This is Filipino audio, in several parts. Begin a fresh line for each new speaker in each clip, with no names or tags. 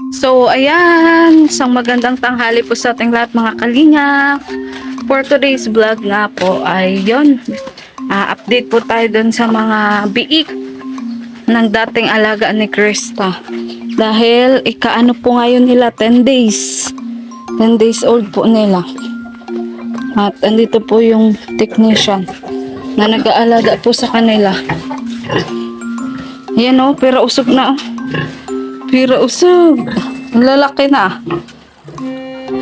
So, ayan. Isang magandang tanghali po sa ating lahat mga kalingap. For today's vlog nga po ay yun. Update po tayo dun sa mga biik ng dating alaga ni Krista. Dahil ikaano po ngayon nila 10 days. 10 days old po nila. At andito po yung technician na nag-aalaga po sa kanila. Ayan o, pero usog na o. Pero usog. Ang lalaki na.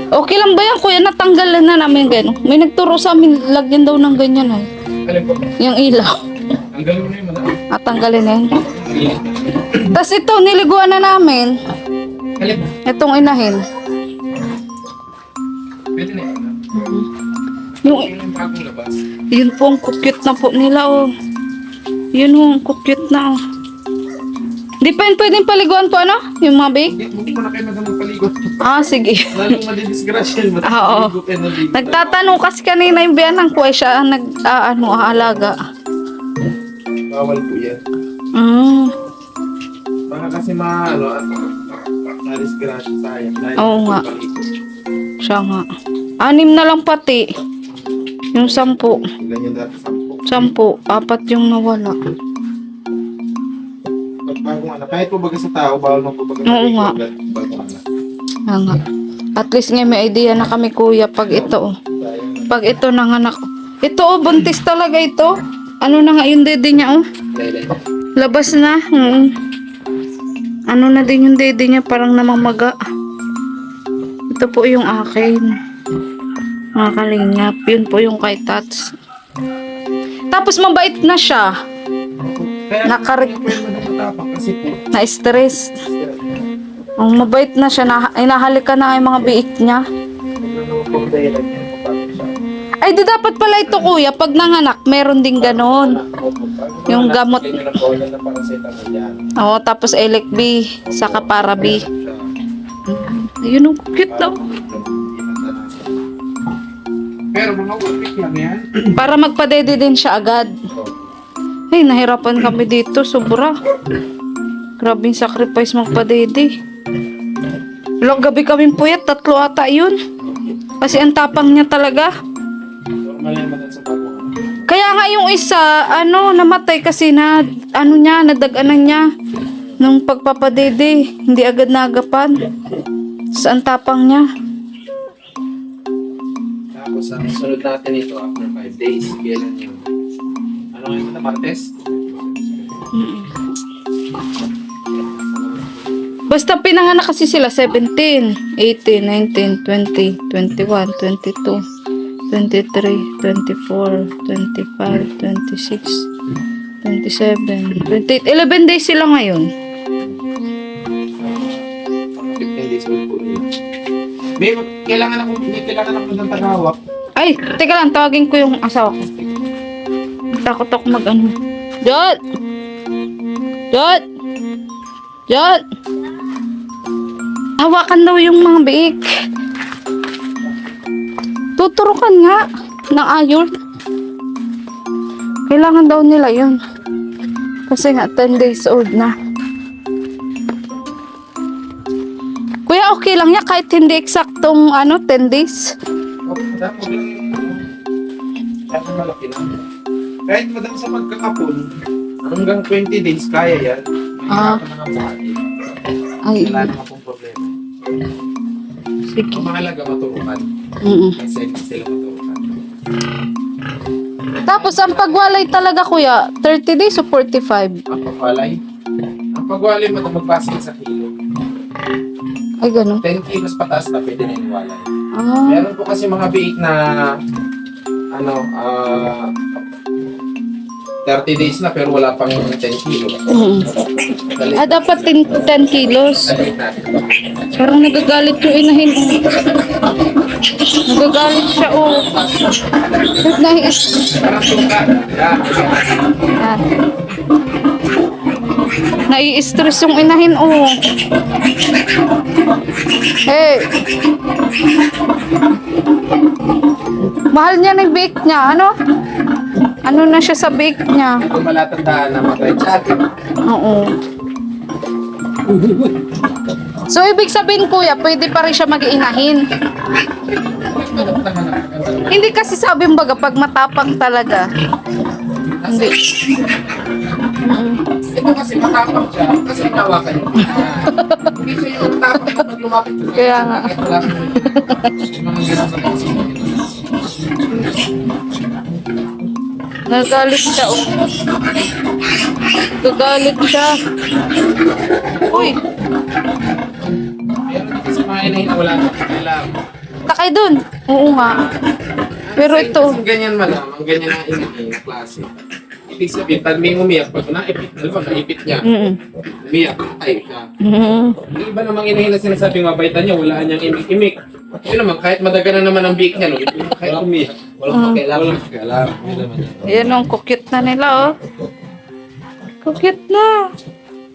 Okay lang ba yan, kuya? Natanggalan na namin gano'n. May nagturo sa amin, lagyan daw ng ganyan ay. Yung ilaw.
Tanggalin mo na yun, madam.
At tanggalin na yun. Tapos ito, niliguan na namin.
Alin?
Itong inahin.
Pwede na yun.
Yung,
Yung bagong labas.
yun po, ang cute na po nila oh. Yun oh, ang cute na oh. Di pa yun pwedeng paliguan po ano? Yung mga bake?
Hindi ko na kayo madam magpaligot.
Ah, sige.
Lalong madidisgrasya yun.
Oo.
Maligo kayo na ligo.
Nagtatanong kasi kanina yung biyanang ko ay siya ang aalaga.
Bawal po yan. Baka kasi na-disgrasya tayo.
Oo nga. Siya nga. 6 na lang pati. Yung 10.
Ilan yung dati 10.
10. 4 yung nawala.
Pag bagong anak, kahit po baga sa tao, bawal mo po baga
Oo nga.
bagong anak.
Yan nga. At least nga may idea na kami kuya pag ito. Pag ito nanganak. Ito oh, buntis talaga ito. Ano na nga yung dede niya oh. Labas na. Ano na din yung dede niya, parang namamaga. Ito po yung akin. Mga kalingap. Yun po yung kay Tats. Tapos mabait na siya.
Matapang kasi po.
Na-stress. Ang mabait na siya. Inahalikan na nga yung mga biik niya. Ay, di dapat pala ito kuya. Pag nanganak, meron din ganon. Yung gamot. Oo, tapos Elec B. Saka para B. Ayun ang cute daw.
Pero mga upik lang yan.
Para magpadede din siya agad. Ay, nahirapan kami dito. Sobra. Grabing sacrifice magpadede. Ilang gabi kaming puyat. 3 ata yun. Kasi ang tapang niya talaga.
Normal yan madam sa bago.
Kaya nga yung isa, namatay kasi na, nadaganan niya. Nung pagpapadede. Hindi agad nagapan. Saan tapang niya?
Tapos ang sunod natin ito after 5 days. Kailan yun? Ano ngayon na Martes?
Basta pinanganak kasi sila 17, 18, 19, 20, 21, 22, 23, 24, 25, 26, 27, 28, 11 days sila ngayon.
15 days old po rin. May kailangan ako ng tagawak.
Ay, teka lang, tawagin ko yung asawa ko. Takot ako mag-ano. Jod! Jod! Jod! Hawakan daw yung mga biik. Tuturukan nga ng ayon. Kailangan daw nila yun. Kasi nga 10 days old na. Kuya, okay lang niya kahit hindi eksaktong 10 days.
Dapat malaki na. Kahit madam sa pagkakapon, hanggang 20 days kaya yan. May hirapan na nga buhati.
Ay,
Wala naman pong problema.
sige.
Ang mahalaga maturukan. May seconds sila maturukan.
Tapos ang pagwalay talaga kuya, 30 days o 45?
Ang pagwalay? Ang pagwalay mo magbase sa kilo.
Ay, gano'n.
10 kilos pataas na pwede na yung walay.
Ah,
Meron po kasi mga biik na 30 days na pero wala pang 10 kilos.
dapat 10 kilos.
Dalit natin.
Parang nagagalit yung inahin. Nagagalit siya, oh.
Parang suka.
Ah. Nai-stress yung inahin, oh. Hey. Mahal niya na yung bake niya, ano? Ano na siya sa bake niya?
Kung malatandaan na matay sa atin.
Oo. So, ibig sabihin, kuya, pwede pa rin siya mag-inahin. Hindi kasi sabi mbaga, pag matapang talaga. Hindi.
Ito kasi matapang siya, kasi hinawakan niya. Hindi siya yung tapang kapag lumapit ko.
Kaya nga.
Kahit wala kang yung mga ganun sa pansin.
Nagalit siya, oh. Nagalit siya. Uy,
Meron dito sa mga inahin na wala nang kailangan.
takay dun. Oo nga. Pero ito,
Kasi ganyan madam, ang ganyan na inahin na klase. Ibig sabihin, pag may umiyak, pag naipit, naipit niya, umiyak, ay siya. Yung iba namang inahin na sinasabing mabaitan niya, wala niyang imik-imik. Yun naman, kahit madaga na naman ang biik niya, no? Kahit umiyak. Walang pakialam. Walang pakialam. Yun naman yan.
ayan ang kukit na nila, oh. Kukit na.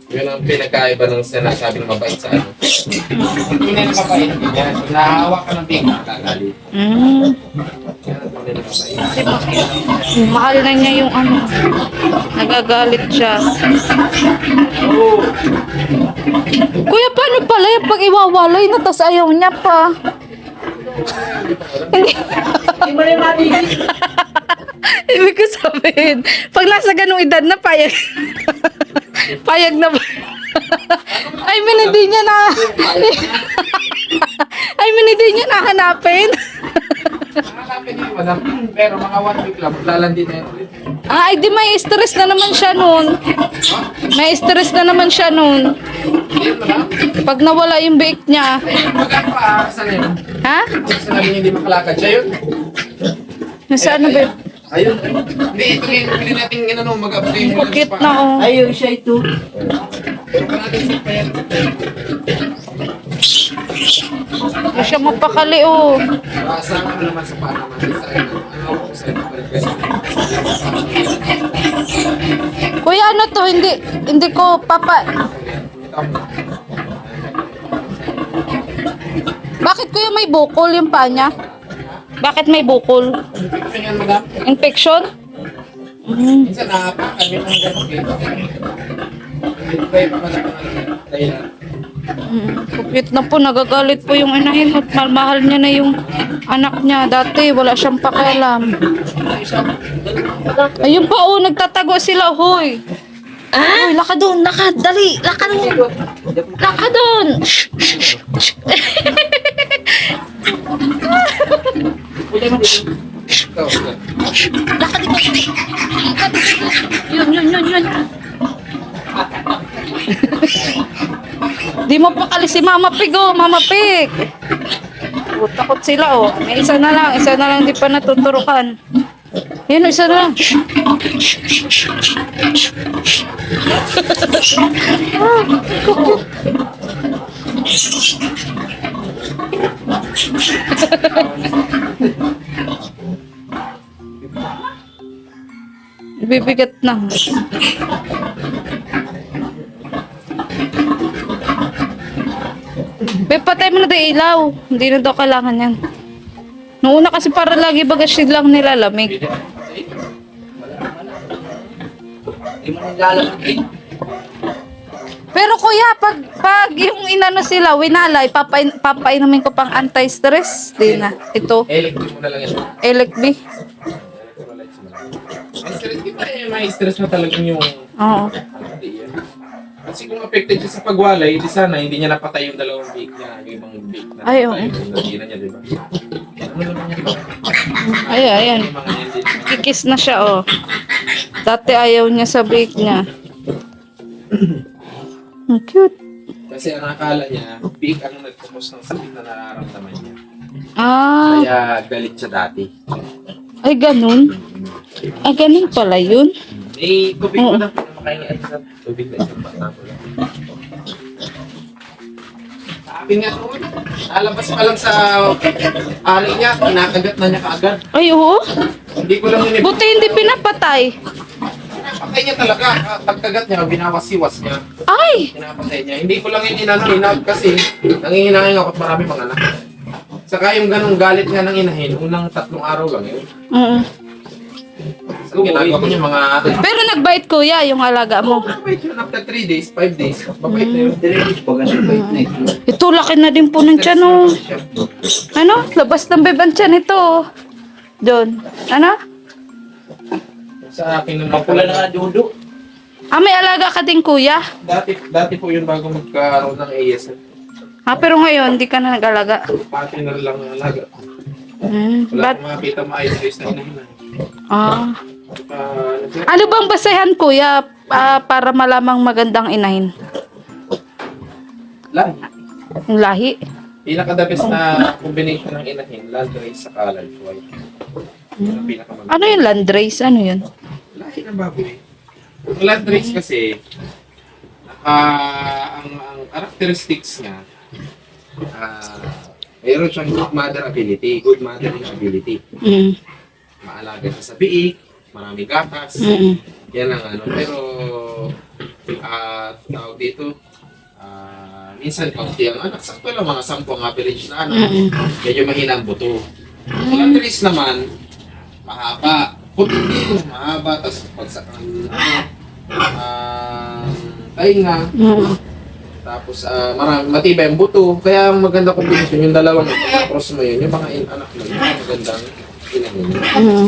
Yun ang pinagkaiba ng sinasabing mabait sa ano. Hindi na mabait, hindi niya. So, nahahawa ka ng biik, nakakalit.
Mm.
Yan ang tunay na mabait.
Mahal na niya yung ano. Nagagalit siya.
Oo.
Kuya, paano pala yung pag iwawalay na tas ayaw niya pa? Hindi.
Hindi mo rin mabigit.
Ibig ko sabihin, pag nasa ganung edad na payag. Payag na ba? I mean, hindi niya na... I mean, hindi niya nahanapin.
Hanapin niyo, madam. Pero mga 1 week lang, maglalandi na yun ulit.
Ay, di may stress na naman siya nun. May stress na naman siya nun.
Hindi, madam.
Pag nawala yung biik niya.
Magkakaasan na yun.
Ha?
Sinabi niya hindi makalakad siya yun.
Nasaan na ba?
Ayun. Hindi, ito yung pili natin inano, mag-apply mo
Kukit na, oh.
Ayun siya ito.
Pero pa natin sa payan.
Hindi siya mapakali, oh.
Asahan mo naman sa paano naman. Ano ako sa ito pa rin.
Kuya, ano to? Hindi ko papa... Bakit kuya may bukol yung paa niya? Bakit may bukol?
Infection yan, madam.
Infection?
Minsan nakapakan, may mga ganun dito. Hindi ba yung mga dahilan?
Kupit na po, nagagalit po yung inahin at mahal niya na yung anak niya. Dati wala siyang pakialam. Ayun pa, oh, nagtatago sila, hoy. Hoy, laka doon, laka, dali, laka doon. Laka doon. Shh, shh, shh.
Ikaw,
Laka dito. Yun. Di mo pakali si Mama Pig, oh, Mama Pig. Oh, takot sila, oh. May isa na lang di pa natuturukan. Yan, isa na lang. Ah, kukut. Bibigat na. Be, patay mo na daw ilaw. Hindi na daw kailangan yan. Noong una kasi para lagi bagasin lang nilalamig.
Hindi mo nilalagay.
Pero kuya, pag yung inano sila, winalay, papainumin ko pang anti-stress. Di na. Ito,
electric mo na lang yan.
Elec-B.
May stress, di ba may stress na talaga yung...
Oo.
Hindi yan. Kasi kung affected siya sa pagwalay, di sana hindi niya napatay yung dalawang bake niya, yung ibang bake na
Ay, oo.
napatay yung nadina niya, di ba? Ano naman niya, di ba?
Ayan.
Yung mga hindi.
Kikis na siya, oh. Dati ayaw niya sa bake niya. Ang cute.
Kasi ang akala niya, bake ang nagkukos ng sakit na nararamdaman niya.
Ah,
Kaya galit siya dati.
ay ganun. Ah, ganun pala yun.
Eh, tubig
Oo.
mo na. Makaingat sa tubig na isang bata ko lang. Sabi nga noon, alabas pa lang sa ari niya, kinakagat na niya kaagad.
Ay, oo.
Hindi ko lang yun.
Buti hindi pinapatay.
Pinapatay niya talaga. Pagkagat niya, binawasiwas niya.
Ay!
Pinapatay niya. Hindi ko lang yun inano kasi nangihinangin ako at marami pang anak. Saka yung ganong galit nga ng inahin, unang 3 araw lang yun.
Oo.
So, ginagawa ko yung mga...
Pero nagbait kuya yung alaga mo.
Babait yun after 3 days, 5 days. Babait na yun.
Diretso pag ano bait na ito.
Ito, laki na din po ng tiyan, oh. Ano? Labas ng beban tiyan ito. Doon. Ano?
Sa akin naman
Mapula na nga dudo.
Ah, may alaga ka din kuya?
Dati po yun bago magkaroon ng ASF.
Ah, pero ngayon, hindi ka na nag-alaga.
Partner lang ng alaga.
Hmm.
Wala
But,
akong makita maayos-ayos na inahin.
ah. Ano bang basehan kuya para malamang magandang inahin?
Lahi.
Yung lahi?
Pinaka-the best na combination ng inahin, land race sa large white. Yun ang pinakamaganda.
Ano yung landrace? Ano yun?
Lahi ng baboy. Ang land race kasi, ang characteristics niya, mayroon siyang good mother ability, good mothering ability.
Mm.
Maalaga siya sa biik, marami gatas,
Mm.
yan ang ano. Pero, tawag dito, minsan kaunti ang anak, sakto lang mga 10 ang average na anak, medyo mahina ang buto. Ang land race naman, mahaba, puti din, mahaba, tapos pagsak ang tainga, tapos matibay ang buto, kaya ang maganda kombinasyon yung dalawang cross mo yun, yung mga anak mo, yung magandang inahin.
Mm.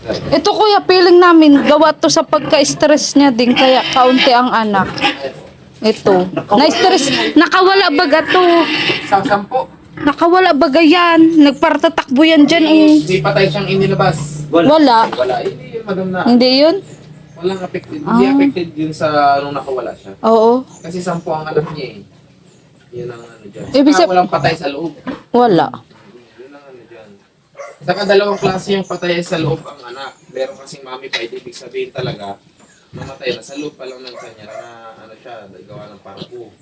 Ito kuya, feeling namin gawa to sa pagka-stress niya din kaya kaunti ang anak. Ito. Na-stress. Nakawala baga to.
Sa 10,
Nakawala baga yan. Nagpartatakbo yan dyan eh.
hindi patay siyang inilabas.
Wala.
Wala, hindi yun madam na.
Hindi yun?
Walang affected. Hindi affected yun sa nung nakawala siya.
Oo.
Kasi 10 ang anak niya eh. Yun ang ano dyan.
Ibig
Saka
sab-
walang patay sa loob.
Wala.
Yun ang ano dyan. Saka dalawang klase yung patay sa loob ang anak. Meron kasing mami pa, ibig sabihin talaga, mamatay na sa loob pa lang ng kanya na ano siya, gawa ng parabo.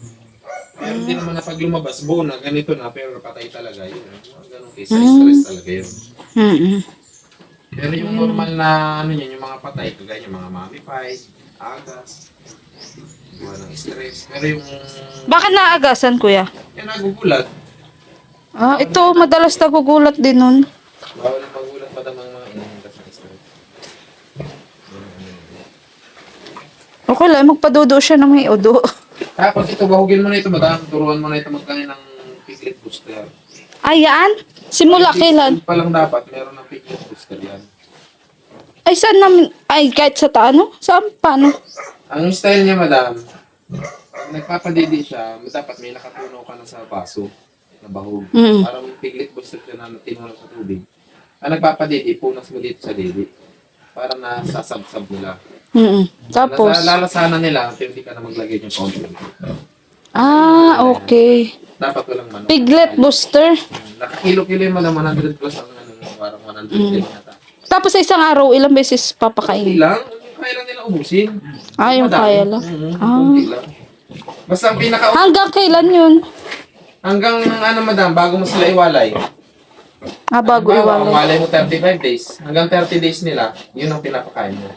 Pero hindi naman na pag lumabas, buo na, ganito na, pero patay talaga yun. Mga ganun case, stress talaga yun.
Mm-mm.
Pero yung normal na ano niyan, yung mga patay, kagaya yung mga mami pie, agas, gawa ng stress. Pero yung,
Bakit naagasan kuya?
yung nagugulat,
Ah, ito madalas nagugulat din nun.
bawal ang magulat madam ang mga inahintas ng stress.
Okay lang, magpadudo siya ng may udo.
Tapos ito, bahugin mo na ito, madam. Turuan mo na ito magkain ng piglet booster.
Ayan? Simula kailan?
Pa lang dapat, meron ng piglet booster yan.
Ay, saan namin? Ay, kahit sa taano? Saan? Paano?
Ang style niya, madam, pag nagpapadidi siya, dapat may nakatunaw ka na sa baso na bahug.
Mm.
Para may piglet booster ka na tinunaw sa tubig. Ang nagpapadidi, punas mo dito sa didi. Para nasasabsab nila.
Mm. Tapos?
Lalasanan nila, pero hindi ka na maglagay yung powder.
Ah, okay.
Dapat walang manok.
Piglet booster.
Nakakilo-kilo yung madam, 100 plus ang ano, parang 100 kilo yata.
Tapos sa isang araw, ilang beses papakain?
Hindi lang, kaya lang nila ubusin.
Ah, yung
Madami.
kaya lang. Ah.
Kunti lang. Basta ang pinaka
Hanggang kailan yun?
hanggang ano madam, bago mo sila iwalay.
Ah, bago
Halimbawa, ang
iwalay.
walay mo 35 days. Hanggang 30 days nila, yun ang pinapakain mo.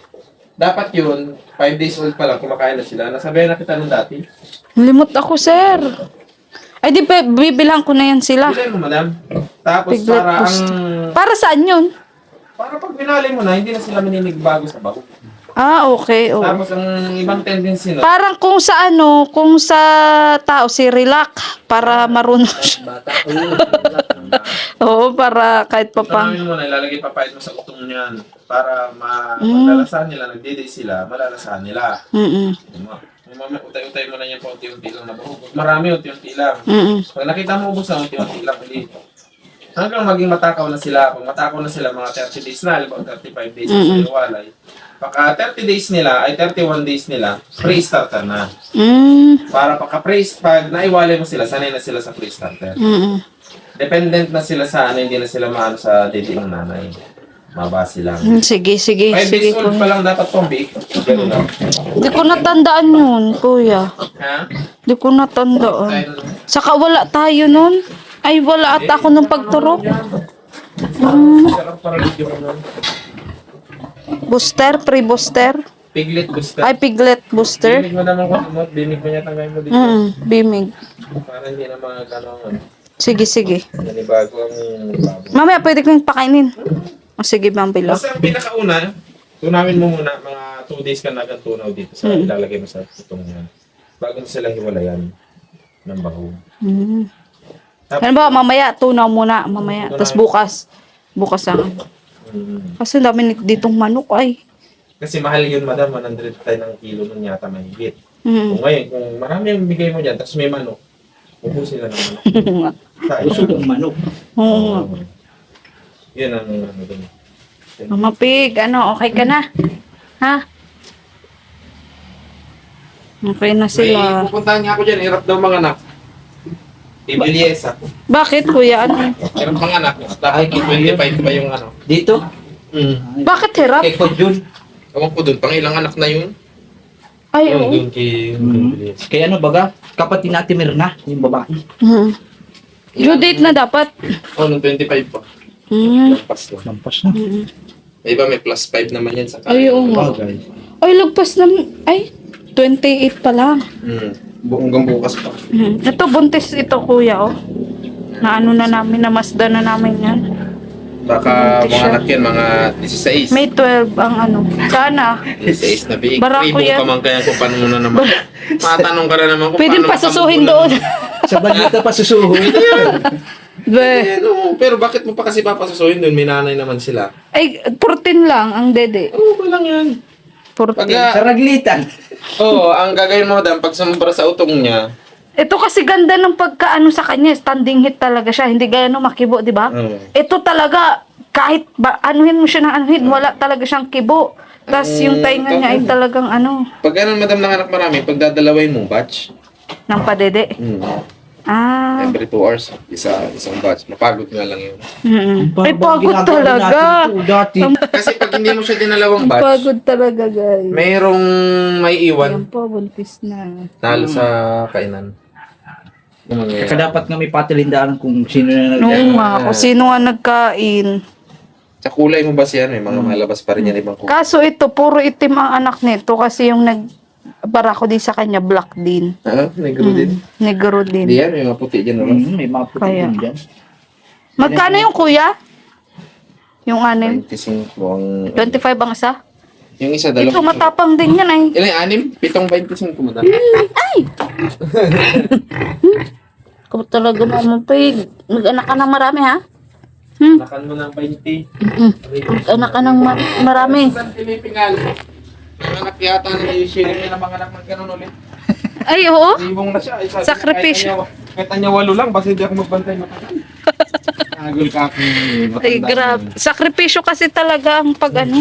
Dapat yun, 5 days old pa lang, kumakain na sila. Nasabihan na kita nung dati.
Limot ako, sir. Ay, di ba, bibilang ko na yan sila.
Bilay mo madam. Tapos
Piglet
para ang...
booster. Para saan yun?
Para pag binalay mo na, hindi na sila maninigbago sa baho.
Ah, okay. Oo.
Tapos ang ibang tendency na,
Parang kung sa ano, kung sa tao, si relax, para marunong siya.
Bata ko yun.
Oo, para kahit pa pang...
tanawin mo na, ilalagay papayat mo sa utong niyan. Para malalasahan nila, nagdidi sila, malalasahan nila.
Mm-mm.
Utay-utay mo na yan pa unti-unti lang na bahog. Marami, unti-unti lang.
Mm-mm.
Pag nakita mo ubos na, unti-unti lang ulit. Hanggang maging matakaw na sila. Kung matakaw na sila, mga 30 days na, halimbawa 35 days na sila walay. Pagka 30 days nila, ay 31 days nila, pre-starter na.
Mm.
Para pag naiwalay mo sila, sanay na sila sa pre-starter.
Mm-mm.
Dependent na sila sa ano, hindi na sila maano sa didi ng nanay. Mabase lang.
Sige, sige,
5
sige.
days old pa lang dapat pambik. Ganun lang.
Di ko natandaan yun, kuya.
Ha?
Di ko natandaan.
Tayo na.
Saka wala tayo nun. Ay, wala ata ako nung pagturok.
Sarap para video mo nun.
Booster, pre-booster.
Piglet booster.
Ay, piglet booster.
Binig mo naman ko mo. Binig mo niya tanggay mo dito.
Bimig.
Para hindi na mga gano'ng ano.
Sige, sige.
Nanibago ang baboy.
Mamaya pwede kong pakainin. O sige, Ma'am Bilo.
Basta ang pinakauna, tunawin mo muna, mga 2 days ka na agad tunaw dito sa ilalagay mo sa putong yan. Bago mo silang hiwalayan ng baho.
Mm. Ano ba, mamaya, tunaw muna, mamaya. Tapos bukas ang Kasi dami ditong manok ay.
Kasi mahal yun, madam, 100 tayo ng kilo nun yata mahigit.
Mm.
Kung ngayon, kung marami ang bigay mo dyan, tapos may manok, ubusin lang ng manok.
Busog ang manok.
Oo.
Yun ang ano dun.
Mama Pig, ano, okay ka na? Ha? Okay na
May
sila.
pupuntahan nga ako dyan, hirap daw mga anak. Bibiliesa.
Bakit, kuya? Ano?
Hirap mga anak. Dahil 25 pa yung ano.
Dito?
Bakit hirap?
Kay Kodjun.
Ewan ko dun, pang ilang anak na yun?
Ay,
Yun,
oo.
dun kay Bibiliesa.
Kaya ano baga? Kapatid natin Mirna, yung babae.
Mm. Due date na dapat.
Oh, nung 25 pa.
Mm.
Lampas lang.
Lampas na.
Mm.
May iba may plus 5 naman yan sa
Ay, oo nga.
Bagay.
Ay, lagpas na. Ay, 28 pa lang.
Hanggang bukas pa.
Mm. Ito, buntis ito, kuya, oh. Na ano na namin, namasda na namin yan.
Baka
Buntis
mga
siya.
anak yan, mga 16.
May 12 ang ano. Sana.
16 na biig.
Barako
Ibong
yan.
ka man kaya kung paano mo na naman. Matanong ka na naman kung
Pwedeng
paano
pasusuhin
makamugulan.
doon.
Sa balita pa susuhoy.
Be.
Eh, no, pero bakit mo pa kasi papasusuhin doon? May nanay naman sila.
Ay, 14 lang ang dede.
Oo, okay lang yan.
14.
Sa raglitan.
Oo, ang gagawin mo, madam, pag sumubra sa utong niya,
Ito kasi ganda ng pagkaano sa kanya, standing hit talaga siya, hindi gaya nung makibo, di ba?
Oo.
Ito talaga, kahit ba, anuhin mo siya ng anuhin, wala talaga siyang kibo. Tapos yung tainga niya ay talagang ano,
pag ganun, madam, ng anak marami, pag dadalawin mo, batch,
ng padede. Ah,
every 2 hours, isang batch. Mapagod nga lang yun.
Ay, pagod talaga.
Dati.
Kasi pag hindi mo siya dinalawang batch,
Pagod talaga, guys.
mayroong may iwan
Yan po, buntis na.
talo sa kainan. Yung mga-
Kaya dapat nga may patilindaan kung sino na
Nung nga, kung sino nga nagkain.
Sa kulay mo ba siya, may mga malabas pa rin yan ibang kulay.
Kaso ito, puro itim ang anak nito kasi yung para ko din sa kanya, black din.
Negro din.
Negro
Hindi
din.
yan, may mga puti dyan. Ano?
May mga puti
Kaya.
din dyan.
Magkano yung kuya? Yung anim?
25 ang...
25 ang isa?
Yung isa,
Ito,
dalawa.
matapang din yan ay.
Ilan yung anim? 7.25 mo dami.
Kung talaga mamapig. Mag-anak ka ng marami ha?
Nakan mo ng 20.
Mag-anak ka ng marami.
Saan Pilipingal? Ang anak yata na yung sharing na mga anak ng ganun ulit.
Ay, oo.
Ibong na siya. Ay, sabi niya,
Sakripisyo.
Kahit niya 8 lang, basta hindi ako magbantay matagal. Nagul ka ako.
Ay, grabe. Sakripisyo kasi talaga ang pag ano,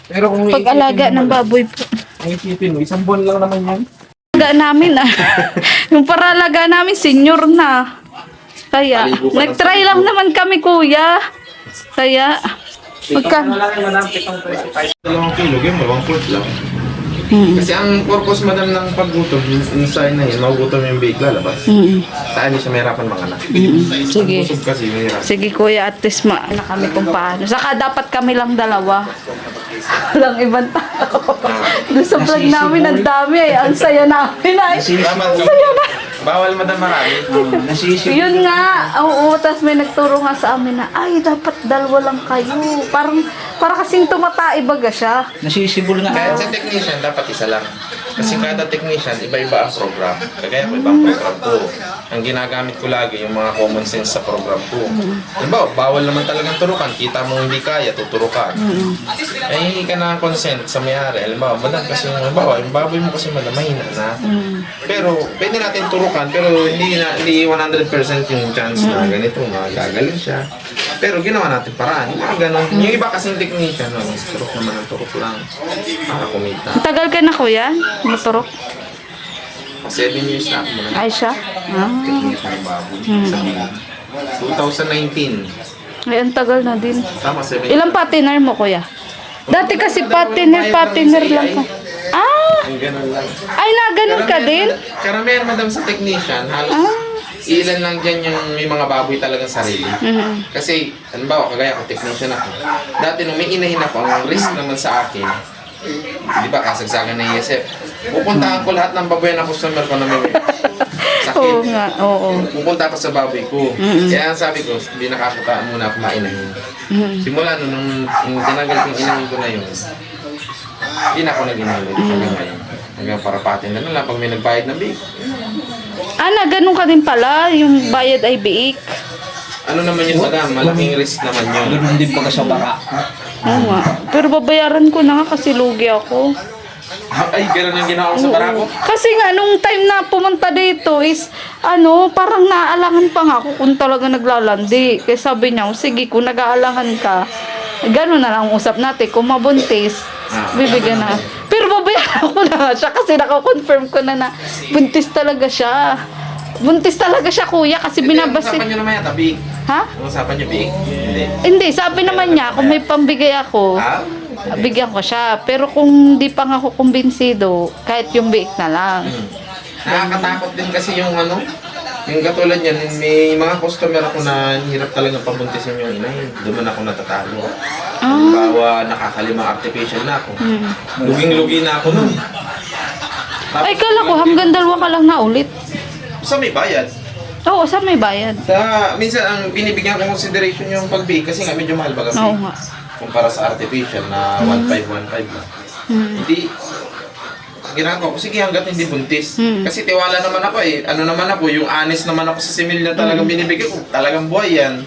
Pero kung
pag-alaga ng baboy po.
Ang isipin mo, 1 buwan lang naman yan.
Alaga namin ah. Yung paralaga namin, senior na. Kaya,
Paligo ka
nag-try lang naman kami kuya. Kaya,
Ano lang yung madam, 7.25. 2 kilo, game mo, 1 quart lang. Kasi ang purpose madam ng paggutom, inside na yun, magugutom yung big lalabas. Saan hindi siya mahirapan mga anak.
Sige.
Busog kasi mahirap.
Sige kuya, at least maana kami kung paano. Saka dapat kami lang dalawa. Walang ibang tao. Doon sa vlog namin, ang dami ay. Ang saya namin ay.
Tama, bawal madam marami.
Nasisip.
Yun nga, oo, tapos may nagturo nga sa amin na, ay, dapat dalawa lang kayo. Para kasing tumatai baga siya.
Nasisibol nga.
Kahit sa technician, dapat isa lang. Kasi kada technician, iba-iba ang program. Kagaya ko, ibang program ko. Ang ginagamit ko lagi, yung mga common sense sa program ko. Halimbawa, bawal naman talagang turukan. Kita mo hindi kaya, tuturukan. Eh, hindi ka na consent sa may-ari. Halimbawa, madam kasi yung baboy mo kasi madam, mahina na. Pero, pwede natin turukan, pero hindi 100% yung chance na ganito, magagaling siya. Pero ginawa natin paraan. Yung mga ganun. Yung iba kasing technician, turok naman ang turok lang. Para kumita.
Tagal ka na kuya, maturok.
7 years na ako na
Ay siya. Ah.
technician ng baboy. Sa Milan. 2019.
Ay, ang tagal na din.
Tama, 7
Ilang partner mo kuya? Dati kasi partner lang ka. Ah!
Ang ganun lang.
Ay, naganon ka din?
Karamihan madam sa technician, halos ilan lang dyan yung may mga baboy talagang sarili. Kasi, halimbawa, kagaya ako, technician ako. Dati nung may inahin ako, ang risk naman sa akin, di ba, kasagsagan na ESF. Pupuntahan ko lahat ng baboy na customer ko na may sakit.
nga, oo.
Pupunta ako sa baboy ko. Kaya ang sabi ko, hindi nakakataan muna ako mainahin. Simula nung tinanggal ko yung inahin ko na yun, hindi na ako nag-inahin hanggang ngayon. Hanggang parapatin na lang pag may nagbayad ng biik.
Ganun ka din pala, yung bayad ay biik.
Ano naman yun, madam? Malaking risk naman yun.
Ganun din pag sa baka.
Oo nga. Pero babayaran ko na nga kasi lugi ako.
Ay, gano'n ang ginawa ko sa barako.
Kasi nga, nung time na pumunta dito is, parang naaalangan pa nga ako kung talaga naglalandi. Kaya sabi niya, sige, kung nag-aalangan ka, gano'n na lang ang usap natin. Kung mabuntis, bibigyan na. Pero babayaran ko na nga siya kasi nakakonfirm ko na buntis talaga siya. Buntis talaga siya, kuya, kasi binabasit.
Usapan nyo naman yata, biik.
Ha?
Usapan nyo, biik. Hindi.
Hindi, sabi naman niya, kung may pambigay ako, bigyan ko siya. Pero kung di pa nga ako kumbinsido, kahit yung biik na lang.
Nakakatakot din kasi yung yung katulad yan, may mga customer ako na hirap talaga pabuntisin yung inay. Doon man ako natatalo. Halimbawa, nakakalimang activation na ako. Luging-lugi na ako nun.
Ay, kala ko, hanggang 2 ka lang na ulit.
Sa may bayad.
Oo, saan may bayad?
Minsan, ang binibigyan ko consideration yung pag-bake kasi nga medyo mahal baga
Oo nga.
kumpara sa artificial na 1.5 lang. Hindi, ginagawa ko, sige hanggat hindi buntis. Kasi tiwala naman ako ano naman ako, yung honest naman ako sa simil na talagang binibigay ko, talagang buhay yan.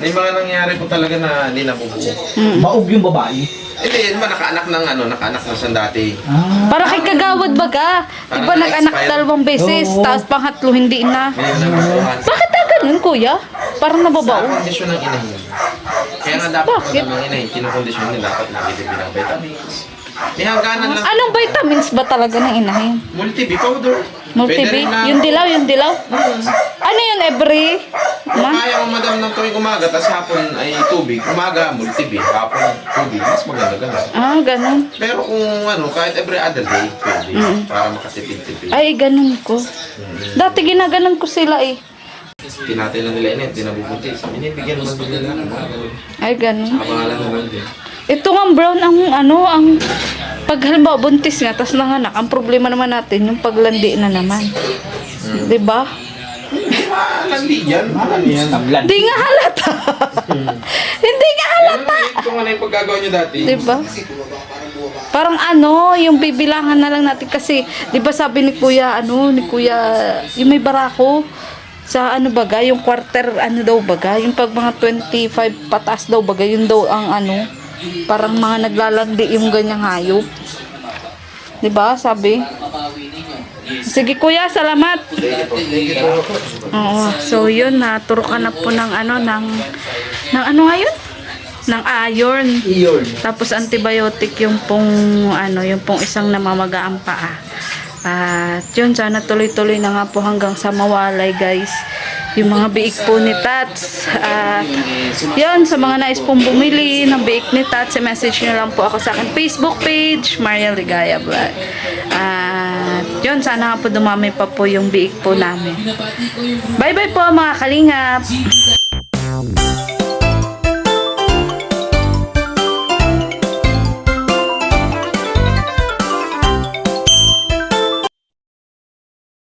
May mga nangyari ko talaga na hindi nabubuo.
Maog yung babae.
Hindi, naman nakaanak na siya dati.
Para kay Kagawad baga. Diba
Parang
nag-anak
na-expire.
2 beses,
Oo.
tapos pangatlo hindi na.
Ngayon naman tuhan.
Bakit ganun, kuya? Parang
Sa
nababaw.
kondisyon ng inahin. Kaya nga dapat
Bakit?
pag ang inahin, kinokondisyon nila, dapat lagi din binavitamins. May hangganan lang.
Anong vitamins ba talaga ng inahin?
Multi-B powder.
Multi-B?
Pwede rin na-
Yung dilaw? Ano yun, every
Kung
month?
kaya mo madam ng tuwing umaga, tapos hapon ay tubig. Umaga, multi-B. Hapon, tubig. Mas maganda ganun.
Ganun.
Pero kung kahit every other day, pwede. Para makatipid-tipid.
Ay, ganun ko. Dati ginaganon ko sila eh.
Pinatay na nila init, tinabubuntis. Binibigyan naman din nila.
Ay, ganun.
Kapangalan na lang din.
Ito nga brown ang pag halimbawa buntis nga tas nanganak, ang problema naman natin yung paglandi na naman. 'Di ba?
Malandi yan. Malandi yan.
Taglan.
Hindi nga halata. Hindi nga halata.
Kung ano yung paggagawa nyo dati.
'Di ba? Parang yung bibilangan na lang natin kasi 'di ba sabi ni Kuya yung may barako sa baga, yung quarter daw baga, yung pag mga 25 pataas daw baga, yun daw ang parang mga naglalandi yung ganyang hayop. 'Di ba? Sabi. Sige kuya, salamat. Oo. So yun, naturo ka na po ng ng ngayon? Ng iron.
Iyon.
Tapos antibiotic yung pong isang namamagaang paa. At yun, sana tuloy-tuloy na nga po hanggang sa mawalay guys yung mga biik po ni Tats. At yun, sa mga nais pong bumili ng biik ni Tats, message nyo lang po ako sa akin Facebook page, Mariel Ligaya Vlog. At yun, sana nga po dumami pa po yung biik po namin. Bye bye po mga kalingap.